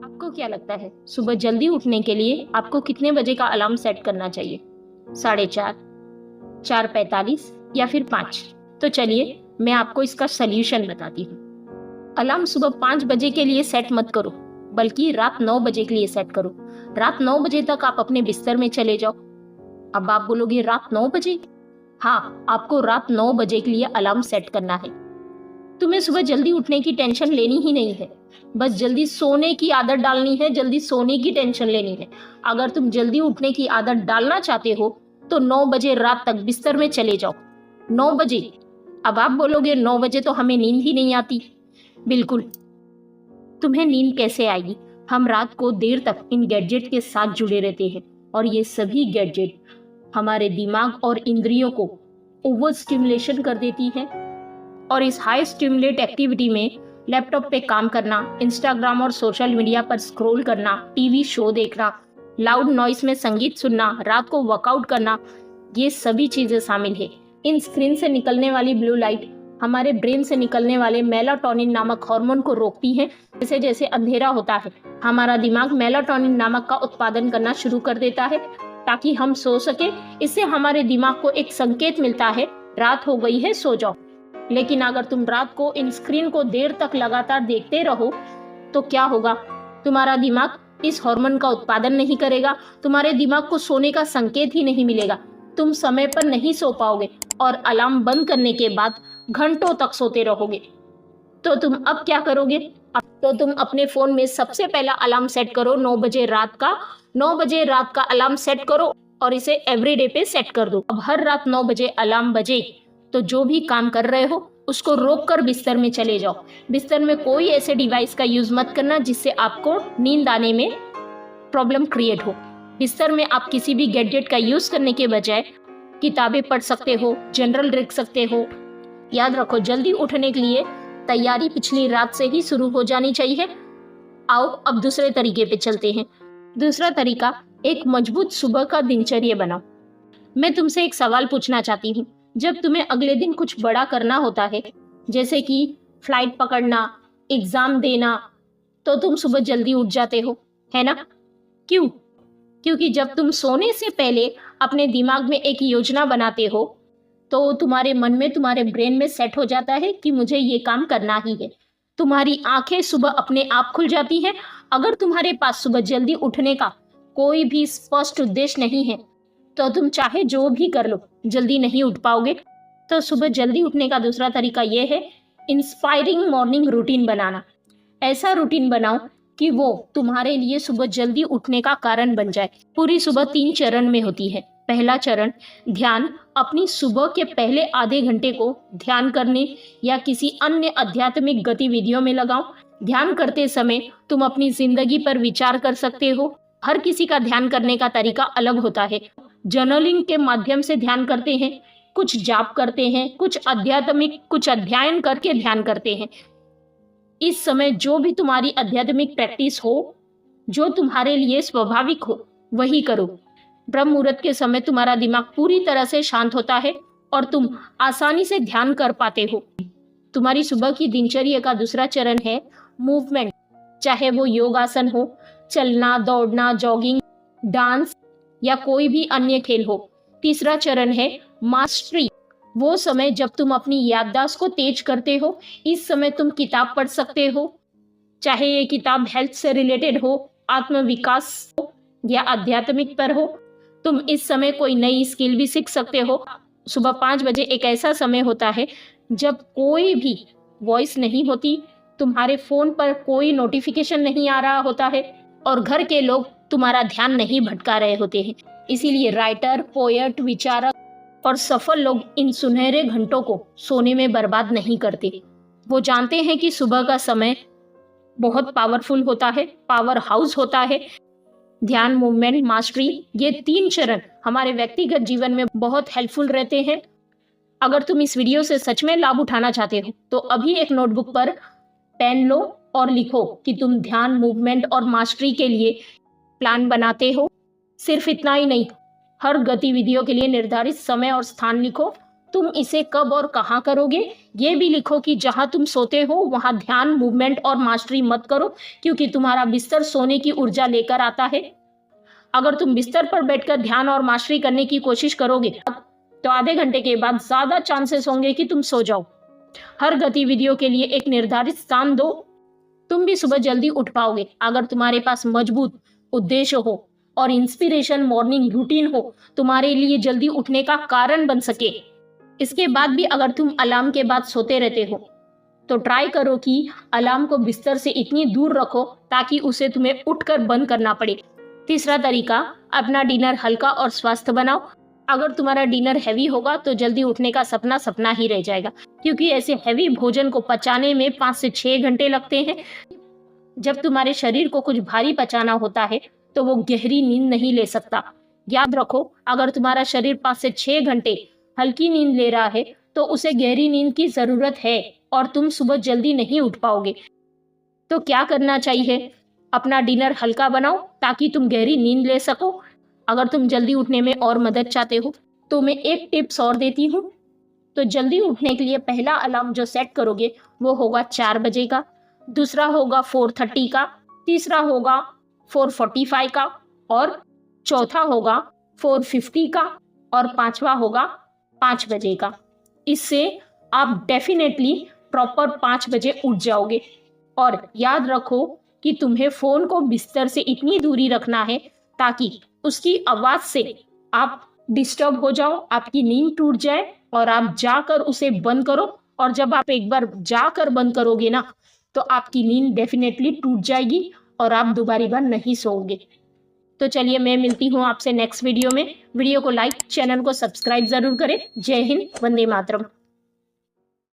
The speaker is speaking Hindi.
आपको क्या लगता है सुबह जल्दी उठने के लिए आपको कितने बजे का अलार्म सेट करना चाहिए? 4:30, 4:45 या फिर 5? तो चलिए मैं आपको इसका सल्यूशन बताती हूँ। अलार्म सुबह 5 बजे के लिए सेट मत करो, बल्कि रात 9 बजे के लिए सेट करो। रात 9 बजे तक आप अपने बिस्तर में चले जाओ। अब आप बोलोगे रात 9 बजे? हाँ, आपको रात 9 बजे के लिए अलार्म सेट करना है। तुम्हें सुबह जल्दी उठने की टेंशन लेनी ही नहीं है, बस जल्दी सोने की आदत डालनी है, जल्दी सोने की टेंशन लेनी है। अगर तुम जल्दी उठने की आदत डालना चाहते हो तो 9 बजे रात तक बिस्तर में चले जाओ। 9 बजे। अब आप बोलोगे 9 बजे तो हमें नींद ही नहीं आती। बिल्कुल, तुम्हें नींद कैसे आएगी? हम रात को देर तक इन गैजेट के साथ जुड़े रहते हैं और ये सभी गैजेट हमारे दिमाग और इंद्रियों को ओवर स्टिमुलेशन कर देती है। और इस हाई स्टिमुलेट एक्टिविटी में लैपटॉप पे काम करना, इंस्टाग्राम और सोशल मीडिया पर स्क्रॉल करना, टीवी शो देखना, लाउड नॉइस में संगीत सुनना, रात को वर्कआउट करना, ये सभी चीजें शामिल है। इन स्क्रीन से निकलने वाली ब्लू लाइट हमारे ब्रेन से निकलने वाले मेलाटोनिन नामक हार्मोन को रोकती है। जैसे जैसे अंधेरा होता है हमारा दिमाग मेलाटोनिन नामक का उत्पादन करना शुरू कर देता है ताकि हम सो सके। इससे हमारे दिमाग को एक संकेत मिलता है, रात हो गई है, सो जाओ। लेकिन अगर तुम रात को इन स्क्रीन को देर तक लगातार देखते रहो तो क्या होगा? तुम्हारा दिमाग इस हार्मोन का उत्पादन नहीं करेगा, तुम्हारे दिमाग को सोने का संकेत ही नहीं मिलेगा, तुम समय पर नहीं सो पाओगे और अलार्म बंद करने के बाद घंटों तक सोते रहोगे। तो तुम अब क्या करोगे? तो तुम अपने फोन में सबसे पहला अलार्म सेट करो 9 बजे रात का। 9 बजे रात का अलार्म सेट करो और इसे एवरीडे पे सेट कर दो। अब हर रात 9 बजे अलार्म बजे तो जो भी काम कर रहे हो उसको रोक कर बिस्तर में चले जाओ। बिस्तर में कोई ऐसे डिवाइस का यूज मत करना जिससे आपको नींद आने में प्रॉब्लम क्रिएट हो। बिस्तर में आप किसी भी गैजेट का यूज करने के बजाय किताबें पढ़ सकते हो, जनरल लिख सकते हो। याद रखो, जल्दी उठने के लिए तैयारी पिछली रात से ही शुरू हो जानी चाहिए। आओ अब दूसरे तरीके पे चलते हैं। दूसरा तरीका, एक मजबूत सुबह का दिनचर्या बनाओ। मैं तुमसे एक सवाल पूछना चाहती हूँ। जब तुम्हें अगले दिन कुछ बड़ा करना होता है, जैसे कि फ्लाइट पकड़ना, एग्जाम देना, तो तुम सुबह जल्दी उठ जाते हो, है ना? क्यों? क्योंकि जब तुम सोने से पहले अपने दिमाग में एक योजना बनाते हो तो तुम्हारे मन में, तुम्हारे ब्रेन में सेट हो जाता है कि मुझे ये काम करना ही है। तुम्हारी आंखें सुबह अपने आप खुल जाती हैं। अगर तुम्हारे पास सुबह जल्दी उठने का कोई भी स्पष्ट उद्देश्य नहीं है तो तुम चाहे जो भी कर लो, जल्दी नहीं उठ पाओगे। तो सुबह जल्दी उठने का दूसरा तरीका यह है, इंस्पायरिंग मॉर्निंग रूटीन बनाना। ऐसा रूटीन बनाओ कि वो तुम्हारे लिए सुबह जल्दी उठने का कारण बन जाए। पूरी सुबह 3 चरण में होती है। पहला चरण, ध्यान। अपनी सुबह के पहले आधे घंटे को ध्यान करने या किसी अन्य आध्यात्मिक गतिविधियों में लगाओ। ध्यान करते समय तुम अपनी जिंदगी पर विचार कर सकते हो। हर किसी का ध्यान करने का तरीका अलग होता है। जर्नलिंग के माध्यम से ध्यान करते हैं, कुछ जाप करते हैं, कुछ आध्यात्मिक, कुछ अध्ययन करके ध्यान करते हैं। इस समय जो भी तुम्हारी आध्यात्मिक प्रैक्टिस हो, जो तुम्हारे लिए स्वाभाविक हो, वही करो। ब्रह्म मुहूर्त के समय तुम्हारा दिमाग पूरी तरह से शांत होता है और तुम आसानी से ध्यान कर पाते हो। तुम्हारी सुबह की दिनचर्या का दूसरा चरण है मूवमेंट। चाहे वो योगासन हो, चलना, दौड़ना, जॉगिंग, डांस या कोई भी अन्य खेल हो। तीसरा चरण है मास्टरी। वो समय जब तुम अपनी याददाश्त को तेज करते हो। इस समय तुम किताब पढ़ सकते हो, चाहे ये किताब हेल्थ से रिलेटेड हो, आत्मविकास हो या आध्यात्मिक पर हो। तुम इस समय कोई नई स्किल भी सीख सकते हो। सुबह 5 बजे एक ऐसा समय होता है जब कोई भी वॉइस नहीं होती, तुम्हारे फोन पर कोई नोटिफिकेशन नहीं आ रहा होता है और घर के लोग तुम्हारा ध्यान नहीं भटका रहे होते हैं। इसीलिए राइटर, पोएट, विचारक और सफल लोग इन सुनहरे घंटों को सोने में बर्बाद नहीं करते। वो जानते हैं कि सुबह का समय बहुत पावरफुल होता है, पावर हाउस होता है। ध्यान, मूवमेंट, मास्टरी, ये 3 चरण हमारे व्यक्तिगत जीवन में बहुत हेल्पफुल रहते हैं। अगर तुम इस वीडियो से सच में लाभ उठाना चाहते हो तो अभी एक नोटबुक पर पेन लो और लिखो कि तुम ध्यान, मूवमेंट और मास्टरी के लिए प्लान बनाते हो। सिर्फ इतना ही नहीं, हर गतिविधियों के लिए निर्धारित समय और स्थान लिखो। तुम इसे कब और कहाँ करोगे ये भी लिखो कि जहाँ तुम सोते हो वहाँ ध्यान, मूवमेंट और मास्टरी मत करो, क्योंकि तुम्हारा बिस्तर सोने की ऊर्जा लेकर आता है। अगर तुम बिस्तर पर बैठकर ध्यान और मास्टरी करने की कोशिश करोगे तो आधे घंटे के बाद ज्यादा चांसेस होंगे कि तुम सो जाओ। हर गतिविधियों के लिए एक निर्धारित स्थान दो। तुम भी सुबह जल्दी उठ पाओगे अगर तुम्हारे पास मजबूत उद्देश्य हो और इंस्पिरेशन मॉर्निंग रूटीन हो, तुम्हारे लिए जल्दी उठने का कारण बन सके। इसके बाद भी अगर तुम अलार्म के बाद सोते रहते हो तो ट्राई करो कि अलार्म को बिस्तर से इतनी दूर रखो ताकि उसे तुम्हें उठकर बंद करना पड़े। तीसरा तरीका, अपना डिनर हल्का और स्वस्थ बनाओ। अगर तुम्हारा डिनर हैवी होगा तो जल्दी उठने का सपना सपना ही रह जाएगा, क्योंकि ऐसे हैवी भोजन को पचाने में 5 से 6 घंटे लगते हैं। जब तुम्हारे शरीर को कुछ भारी पचाना होता है तो वो गहरी नींद नहीं ले सकता। याद रखो, अगर तुम्हारा शरीर 5 से 6 घंटे हल्की नींद ले रहा है तो उसे गहरी नींद की जरूरत है और तुम सुबह जल्दी नहीं उठ पाओगे। तो क्या करना चाहिए? अपना डिनर हल्का बनाओ ताकि तुम गहरी नींद ले सको। अगर तुम जल्दी उठने में और मदद चाहते हो तो मैं एक टिप्स और देती हूँ। तो जल्दी उठने के लिए पहला अलार्म जो सेट करोगे वो होगा 4 बजे का, दूसरा होगा 4:30 का, तीसरा होगा 4:45 का और चौथा होगा 4:50 का और पांचवा होगा 5 बजे का। इससे आप डेफिनेटली प्रॉपर 5 बजे उठ जाओगे। और याद रखो कि तुम्हें फोन को बिस्तर से इतनी दूरी रखना है ताकि उसकी आवाज से आप डिस्टर्ब हो जाओ, आपकी नींद टूट जाए और आप जाकर उसे बंद करो। और जब आप एक बार जाकर बंद करोगे ना तो आपकी नींद डेफिनेटली टूट जाएगी और आप दोबारा बार नहीं सोओगे। तो चलिए, मैं मिलती हूँ आपसे नेक्स्ट वीडियो में। वीडियो को लाइक, चैनल को सब्सक्राइब जरूर करें। जय हिंद, वंदे मातरम।